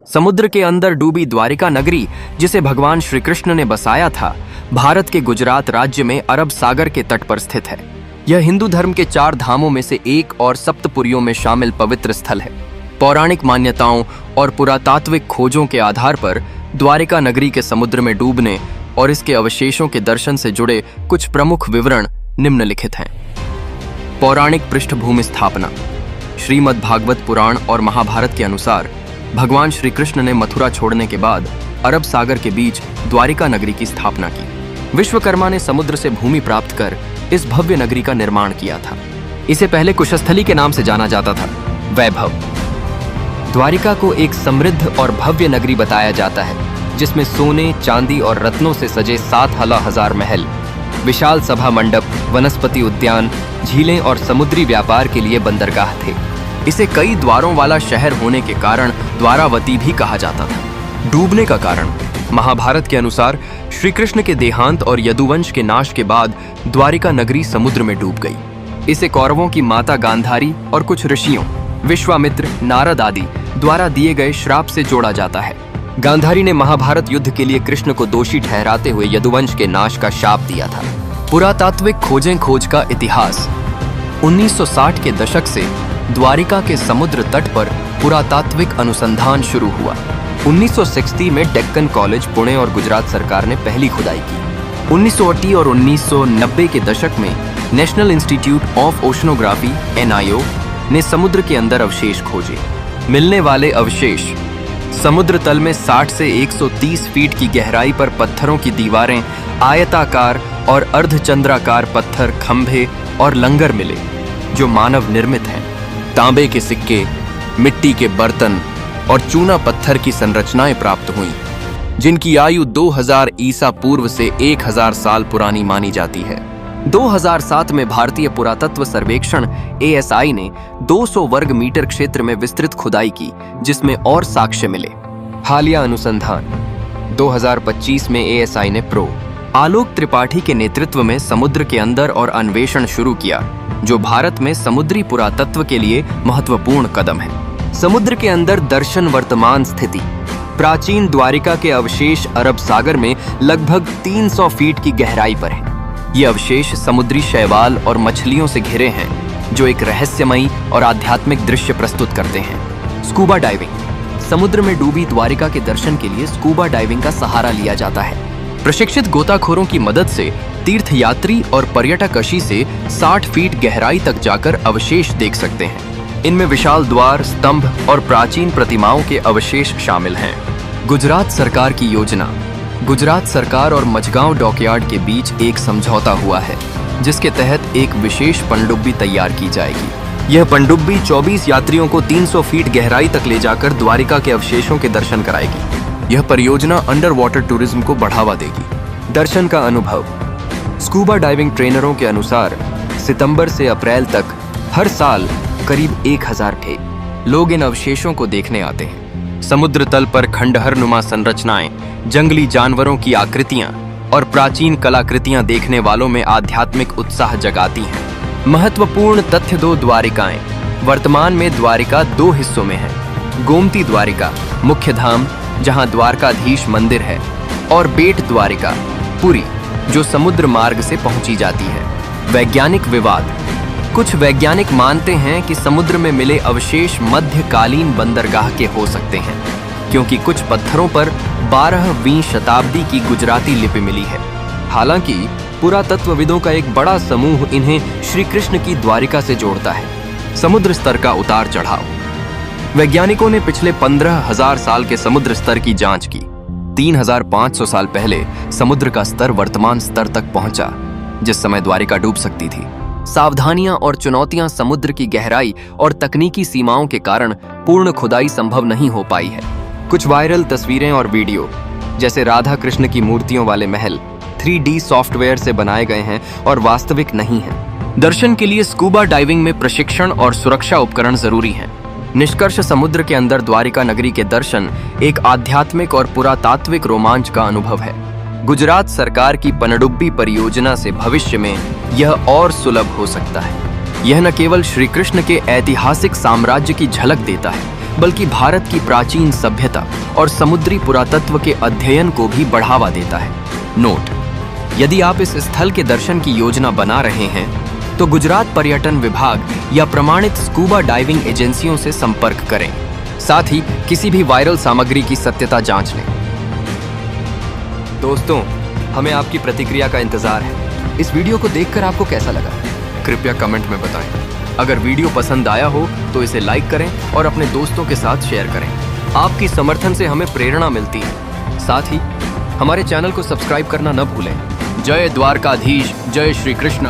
समुद्र के अंदर डूबी द्वारिका नगरी, जिसे भगवान श्री कृष्ण ने बसाया था, भारत के गुजरात राज्य में अरब सागर के तट पर स्थित है। यह हिंदू धर्म के 4 धामों में से एक और सप्तपुरियों में शामिल पवित्र स्थल है। पौराणिक मान्यताओं और पुरातात्विक खोजों के आधार पर द्वारिका नगरी के समुद्र में डूबने और इसके अवशेषों के दर्शन से जुड़े कुछ प्रमुख विवरण निम्नलिखित हैं। पौराणिक पृष्ठभूमि स्थापना। श्रीमद् भागवत पुराण और महाभारत के अनुसार भगवान श्री कृष्ण ने मथुरा छोड़ने के बाद अरब सागर के बीच द्वारिका नगरी की स्थापना की। विश्वकर्मा ने समुद्र से भूमि प्राप्त कर इस भव्य नगरी का निर्माण किया था। इसे पहले कुशस्थली के नाम से जाना जाता था। वैभव। द्वारिका को एक समृद्ध और भव्य नगरी बताया जाता है, जिसमें सोने, चांदी और रत्नों से सजे 7,000 महल, विशाल सभा मंडप, वनस्पति उद्यान, झीलें और समुद्री व्यापार के लिए बंदरगाह थे। इसे कई द्वारों वाला शहर होने के कारण द्वारावती भी कहा जाता था। डूबने का कारण। महाभारत के अनुसार श्री कृष्ण के देहांत और यदुवंश के नाश के बाद द्वारिका नगरी समुद्र में डूब गई। इसे कौरवों की माता गांधारी और कुछ ऋषियों, विश्वामित्र, नारद आदि द्वारा दिए गए श्राप से जोड़ा जाता है। गांधारी ने महाभारत युद्ध के लिए कृष्ण को दोषी ठहराते हुए यदुवंश के नाश का शाप दिया था। पुरातात्विक खोज का इतिहास। 1960 के दशक से द्वारिका के समुद्र तट पर पुरातात्विक अनुसंधान शुरू हुआ। 1960 में डेक्कन कॉलेज पुणे और गुजरात सरकार ने पहली खुदाई की। 1980 और 1990 के दशक में national institute of oceanography (NIO) ने समुद्र के अंदर अवशेष खोजे। मिलने वाले अवशेष समुद्र तल में 60 से 130 फीट की गहराई पर पत्थरों की दीवारें, आयताकार और अर्धचंद्राकार पत्थर, खंभे और लंगर मिले, जो मानव निर्मित हैं। तांबे के सिक्के, मिट्टी के बर्तन और चूना पत्थर की संरचनाएं प्राप्त हुईं, जिनकी आयु 2000 ईसा पूर्व से 1000 साल पुरानी मानी जाती है। 2007 में भारतीय पुरातत्व सर्वेक्षण ASI ने 200 वर्ग मीटर क्षेत्र में विस्तृत खुदाई की, जिसमें और साक्ष्य मिले। हालिया अनुसंधान। 2025 में ASI ने प्रो. आलोक त्रिपाठी के नेतृत्व में समुद्र के अंदर और अन्वेषण शुरू किया, जो भारत में समुद्री पुरातत्व के लिए महत्वपूर्ण कदम है। समुद्र के अंदर दर्शन। वर्तमान स्थिति। प्राचीन द्वारिका के अवशेष अरब सागर में लगभग 300 फीट की गहराई पर है। ये अवशेष समुद्री शैवाल और मछलियों से घिरे हैं, जो एक रहस्यमयी और आध्यात्मिक दृश्य प्रस्तुत करते हैं। Scuba diving. समुद्र में डूबी द्वारिका के दर्शन के लिए स्कूबा डाइविंग का सहारा लिया जाता है। प्रशिक्षित गोताखोरों की मदद से तीर्थयात्री और पर्यटक अशी से 60 फीट गहराई तक जाकर अवशेष देख सकते हैं। इनमें विशाल द्वार, स्तंभ और प्राचीन प्रतिमाओं के अवशेष शामिल हैं। गुजरात सरकार की योजना। गुजरात सरकार और मझगांव डॉकयार्ड के बीच एक समझौता हुआ है, जिसके तहत एक विशेष पनडुब्बी तैयार की जाएगी। यह पनडुब्बी 24 यात्रियों को 300 फीट गहराई तक ले जाकर द्वारिका के अवशेषों के दर्शन कराएगी। यह परियोजना अंडर वाटर टूरिज्म को बढ़ावा देगी। दर्शन का अनुभव। स्कूबा डाइविंग ट्रेनरों के अनुसार सितंबर से अप्रैल तक हर साल करीब 1000 लोग इन अवशेषों को देखने आते हैं। समुद्र तल पर खंडहरनुमा संरचनाएं, जंगली जानवरों की आकृतियां और प्राचीन कलाकृतियां देखने वालों में आध्यात्मिक उत्साह जगाती हैं। महत्वपूर्ण तथ्य। 2 द्वारिकाएं। वर्तमान में द्वारिका 2 हिस्सों में है। गोमती द्वारिका, मुख्य धाम, जहां द्वारकाधीश मंदिर है, और बेट द्वारिका, पुरी, जो समुद्र मार्ग से पहुंची जाती है। वैज्ञानिक विवाद। कुछ वैज्ञानिक मानते हैं कि समुद्र में मिले अवशेष मध्यकालीन बंदरगाह के हो सकते हैं, क्योंकि कुछ पत्थरों पर 12वीं शताब्दी की गुजराती लिपि मिली है। हालांकि पुरातत्वविदों का एक बड़ा समूह इन्हें श्री कृष्ण की द्वारिका से जोड़ता है। समुद्र स्तर का उतार चढ़ाव। वैज्ञानिकों ने पिछले 15,000 साल के समुद्र स्तर की जांच की। 3,500 साल पहले समुद्र का स्तर वर्तमान स्तर तक पहुंचा, जिस समय द्वारिका डूब सकती थी। सावधानियां और चुनौतियां। समुद्र की गहराई और तकनीकी सीमाओं के कारण पूर्ण खुदाई संभव नहीं हो पाई है। कुछ वायरल तस्वीरें और वीडियो, जैसे राधा कृष्ण की मूर्तियों वाले महल, 3D सॉफ्टवेयर से बनाए गए हैं और वास्तविक नहीं हैं। दर्शन के लिए स्कूबा डाइविंग में प्रशिक्षण और सुरक्षा उपकरण जरूरी हैं। निष्कर्ष। समुद्र के अंदर द्वारिका नगरी के दर्शन एक आध्यात्मिक और पुरातात्विक रोमांच का अनुभव है। गुजरात सरकार की पनडुब्बी परियोजना से भविष्य में यह और सुलभ हो सकता है। यह न केवल श्री कृष्ण के ऐतिहासिक साम्राज्य की झलक देता है, बल्कि भारत की प्राचीन सभ्यता और समुद्री पुरातत्व के अध्ययन को भी बढ़ावा देता है। नोट: यदि आप इस स्थल के दर्शन की योजना बना रहे हैं तो गुजरात पर्यटन विभाग या प्रमाणित स्कूबा डाइविंग एजेंसियों से संपर्क करें। साथ ही किसी भी वायरल सामग्री की सत्यता जांच लें। दोस्तों, हमें आपकी प्रतिक्रिया का इंतजार है। इस वीडियो को देखकर आपको कैसा लगा? कृपया कमेंट में बताएं। अगर वीडियो पसंद आया हो तो इसे लाइक करें और अपने दोस्तों के साथ शेयर करें। आपकी समर्थन से हमें प्रेरणा मिलती है। साथ ही हमारे चैनल को सब्सक्राइब करना न भूलें। जय द्वारकाधीश, जय श्री कृष्ण।